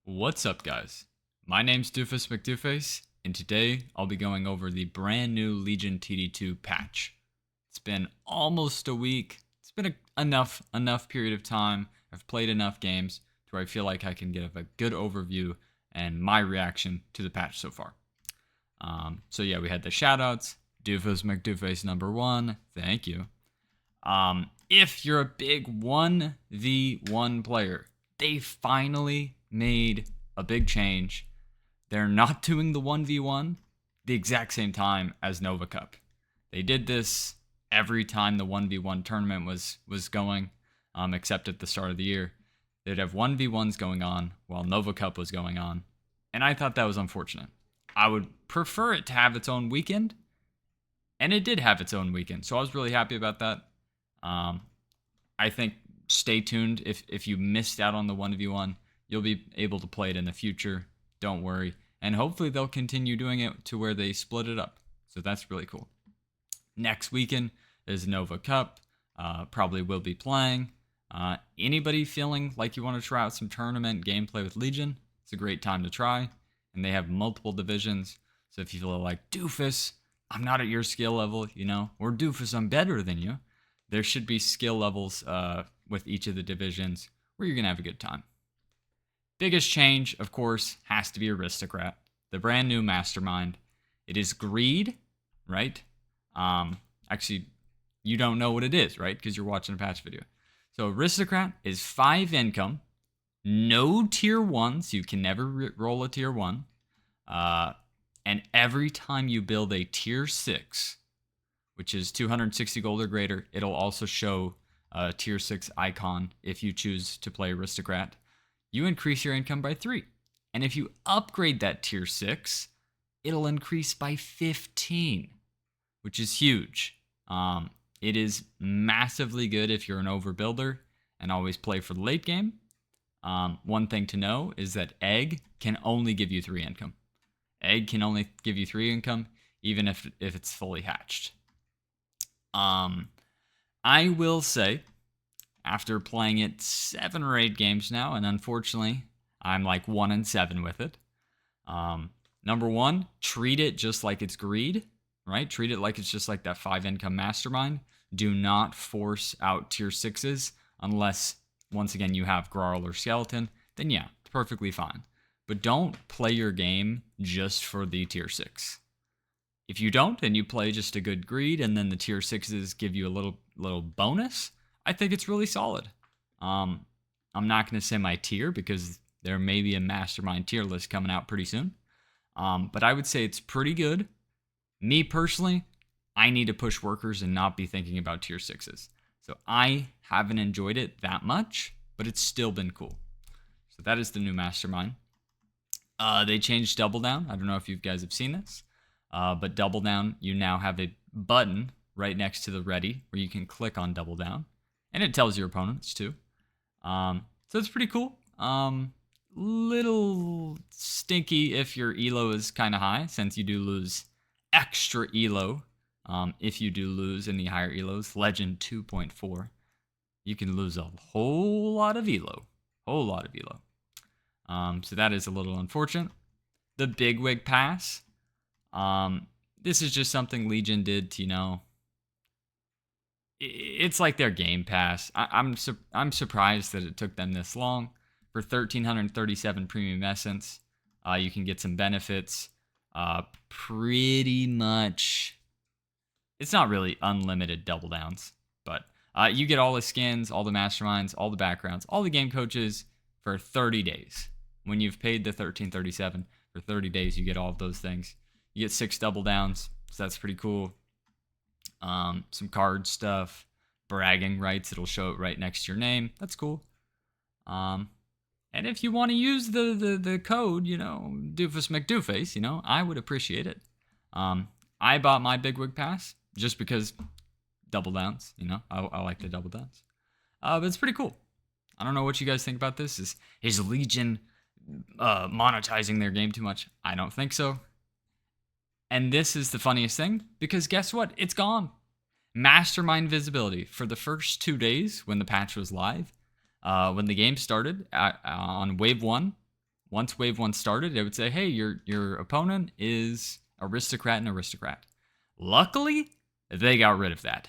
What's up, guys? My name's Doofus Mcdooface, and today I'll be going over the brand new Legion TD2 patch. It's been almost a week. It's been enough period of time. I've played enough games to where I feel like I can give a good overview and my reaction to the patch so far. So yeah, we had the shoutouts. Doofus Mcdooface number 1. Thank you. If you're a big 1v1 player, they finally made a big change. They're not doing the 1v1 the exact same time as Nova Cup. They did this every time the 1v1 tournament was going, except at the start of the year. They'd have 1v1s going on while Nova Cup was going on, and I thought that was unfortunate. I would prefer it to have its own weekend, and it did have its own weekend, so I was really happy about that. I think stay tuned. If you missed out on the 1v1, you'll be able to play it in the future. Don't worry. And hopefully they'll continue doing it to where they split it up. So that's really cool. Next weekend is Nova Cup. Probably will be playing. Anybody feeling like you want to try out some tournament gameplay with Legion, it's a great time to try. And they have multiple divisions. So if you feel like, Doofus, I'm not at your skill level, or Doofus, I'm better than you, there should be skill levels with each of the divisions where you're going to have a good time. Biggest change, of course, has to be Aristocrat, the brand new Mastermind. It is greed, right? Actually, you don't know what it is, right? Because you're watching a patch video. So Aristocrat is 5 income, no tier 1, so you can never roll a tier 1. And every time you build a tier 6, which is 260 gold or greater, it'll also show a tier 6 icon if you choose to play Aristocrat. You increase your income by 3. And if you upgrade that tier 6, it'll increase by 15, which is huge. It is massively good if you're an overbuilder and always play for the late game. One thing to know is that Egg can only give you 3 income. Egg can only give you 3 income, even if it's fully hatched. I will say, after playing it 7 or 8 games now, and unfortunately, I'm like 1-7 with it. Number 1, treat it just like it's greed, right? Treat it like it's just like that 5 income Mastermind. Do not force out tier 6s unless, once again, you have Grarl or Skeleton. Then yeah, it's perfectly fine. But don't play your game just for the tier 6. If you don't, and you play just a good greed, and then the tier 6s give you a little bonus, I think it's really solid. I'm not going to say my tier because there may be a Mastermind tier list coming out pretty soon. But I would say it's pretty good. Me personally, I need to push workers and not be thinking about tier 6s. So I haven't enjoyed it that much, but it's still been cool. So that is the new Mastermind. They changed Double Down. I don't know if you guys have seen this. But Double Down, you now have a button right next to the ready where you can click on Double Down. And it tells your opponents too. So it's pretty cool. Little stinky if your elo is kind of high, since you do lose extra elo. If you do lose in the higher elos, Legend 2.4, you can lose a whole lot of elo. So that is a little unfortunate. The Big Wig pass. This is just something Legion did to, it's like their game pass. I'm surprised that it took them this long. For 1,337 premium essence, you can get some benefits. Pretty much, it's not really unlimited double downs, but you get all the skins, all the masterminds, all the backgrounds, all the game coaches for 30 days. When you've paid the 1,337 for 30 days, you get all of those things. You get 6 double downs, so that's pretty cool. Some card stuff, bragging rights, it'll show it right next to your name. That's cool. And if you want to use the code, Doofus Mcdooface, I would appreciate it. I bought my Big Wig pass just because double downs, I like the double downs. But it's pretty cool. I don't know what you guys think about this. Is Legion monetizing their game too much? I don't think so. And this is the funniest thing, because guess what? It's gone. Mastermind visibility for the first 2 days when the patch was live. When the game started on Wave 1, once wave 1 started, it would say, hey, your opponent is Aristocrat and Aristocrat. Luckily, they got rid of that.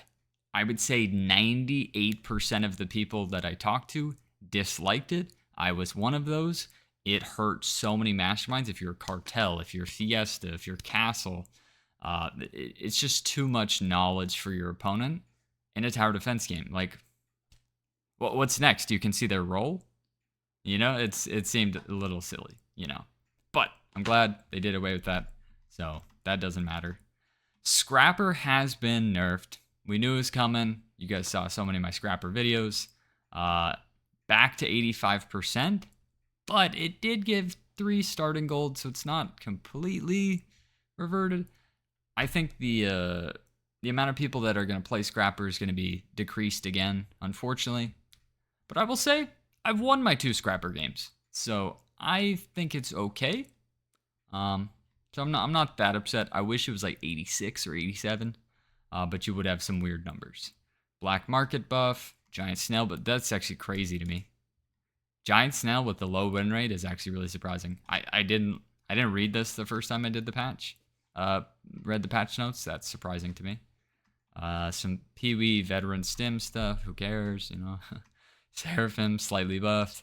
I would say 98% of the people that I talked to disliked it. I was one of those. It hurt so many masterminds. If you're Cartel, if you're Fiesta, if you're Castle, it's just too much knowledge for your opponent in a tower defense game. Like, what's next? You can see their role. It seemed a little silly, But I'm glad they did away with that, so that doesn't matter. Scrapper has been nerfed. We knew it was coming. You guys saw so many of my Scrapper videos. Back to 85%, but it did give 3 starting gold, so it's not completely reverted. I think the amount of people that are going to play Scrapper is going to be decreased again, unfortunately. But I will say, I've won my 2 Scrapper games, so I think it's okay. So I'm not that upset. I wish it was like 86 or 87, but you would have some weird numbers. Black market buff, giant snail, but that's actually crazy to me. Giant snail with the low win rate is actually really surprising. I didn't read this the first time I did the patch. Read the patch notes. That's surprising to me. Some Pee-wee veteran stim stuff. Who cares? Seraphim, slightly buffed.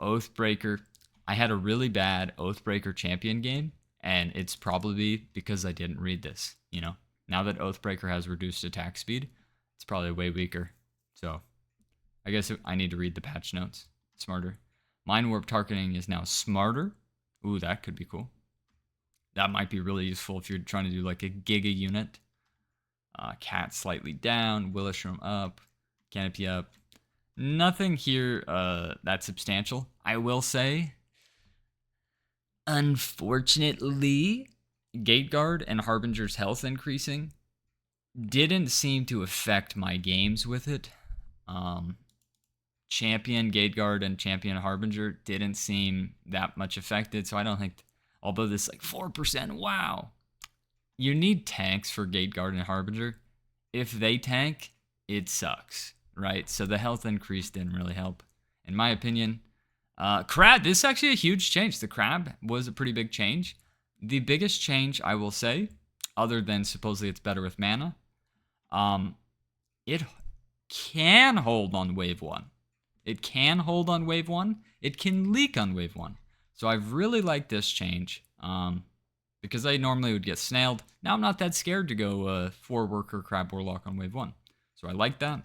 Oathbreaker. I had a really bad Oathbreaker champion game, and it's probably because I didn't read this. Now that Oathbreaker has reduced attack speed, it's probably way weaker. So I guess I need to read the patch notes smarter. Mind warp targeting is now smarter. Ooh, that could be cool. That might be really useful if you're trying to do like a giga unit. Cat slightly down, Willishroom up, Canopy up. Nothing here that substantial. I will say, unfortunately, Gate Guard and Harbinger's health increasing didn't seem to affect my games with it. Champion Gate Guard and Champion Harbinger didn't seem that much affected, so I don't think, although this like 4%, wow. You need tanks for Gate Guard and Harbinger. If they tank, it sucks, right? So the health increase didn't really help, in my opinion. Crab, this is actually a huge change. The crab was a pretty big change. The biggest change, I will say, other than supposedly it's better with mana, it can hold on wave 1. It can hold on wave 1. It can leak on wave 1. So I've really liked this change because I normally would get snailed. Now I'm not that scared to go 4-worker crab warlock on wave 1. So I like that.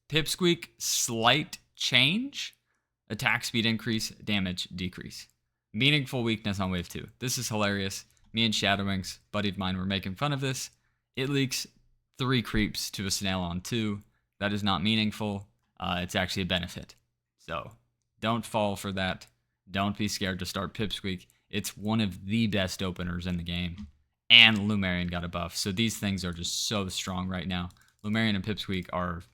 Pipsqueak, slight change. Attack speed increase, damage decrease. Meaningful weakness on wave 2. This is hilarious. Me and Shadowwings, buddy of mine, were making fun of this. It leaks 3 creeps to a snail on 2. That is not meaningful. It's actually a benefit. So don't fall for that. Don't be scared to start Pipsqueak. It's one of the best openers in the game. And Lumerian got a buff. So these things are just so strong right now. Lumerian and Pipsqueak are,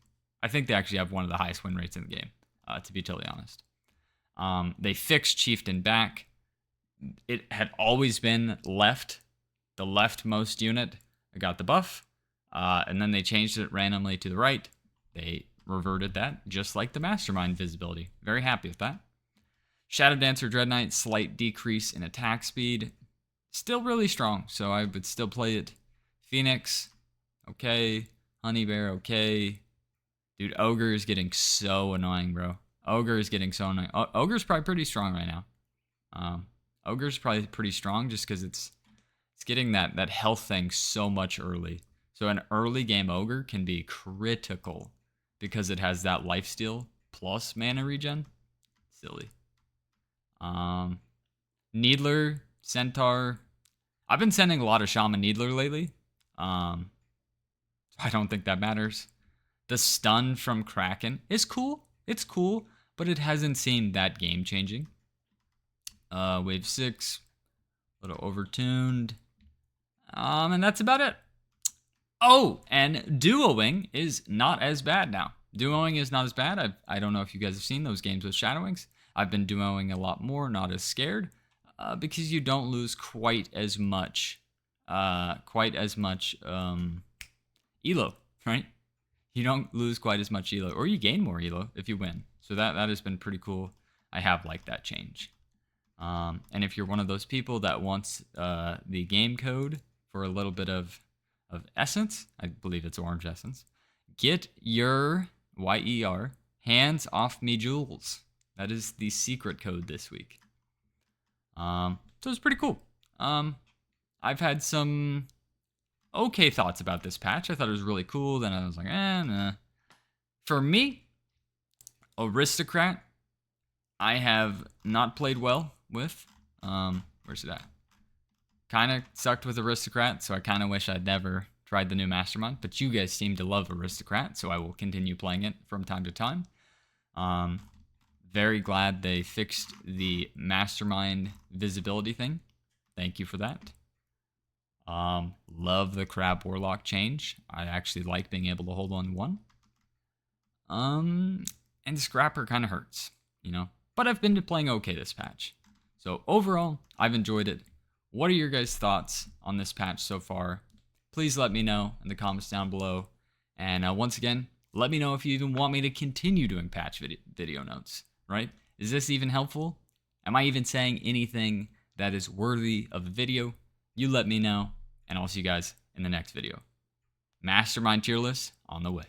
I think they actually have one of the highest win rates in the game, to be totally honest. They fixed Chieftain back. It had always been left, the leftmost unit got the buff, and then they changed it randomly to the right. They reverted that, just like the Mastermind visibility. Very happy with that. Shadow Dancer Dread Knight, slight decrease in attack speed. Still really strong, so I would still play it. Phoenix, okay. Honey Bear, okay. Dude, Ogre is getting so annoying, bro. Ogre is getting so annoying. Ogre's probably pretty strong right now. Ogre's probably pretty strong just because it's getting that health thing so much early. So an early game Ogre can be critical because it has that lifesteal plus mana regen. Silly. Needler, Centaur. I've been sending a lot of Shaman Needler lately. I don't think that matters. The stun from Kraken is cool. It's cool, but it hasn't seemed that game changing. Wave 6, a little overtuned. And that's about it. Oh, and duoing is not as bad now. Duoing is not as bad. I don't know if you guys have seen those games with Shadowwings. I've been duoing a lot more, not as scared, because you don't lose quite as much elo, right? You don't lose quite as much elo, or you gain more elo if you win. So that has been pretty cool. I have liked that change. And if you're one of those people that wants the game code for a little bit of essence, I believe it's orange essence, get your YER hands off me jewels. That is the secret code this week. So it's pretty cool. I've had some okay thoughts about this patch. I thought it was really cool. Then I was like, nah. For me, Aristocrat, I have not played well with. Where's it at? Kind of sucked with Aristocrat, so I kind of wish I'd never tried the new Mastermind. But you guys seem to love Aristocrat, so I will continue playing it from time to time. Very glad they fixed the Mastermind visibility thing. Thank you for that. Love the Crab Warlock change. I actually like being able to hold on one. And Scrapper kind of hurts, you know. But I've been playing okay this patch. So overall, I've enjoyed it. What are your guys' thoughts on this patch so far? Please let me know in the comments down below. And once again, let me know if you even want me to continue doing patch video notes, right? Is this even helpful? Am I even saying anything that is worthy of a video? You let me know, and I'll see you guys in the next video. Mastermind tier list on the way.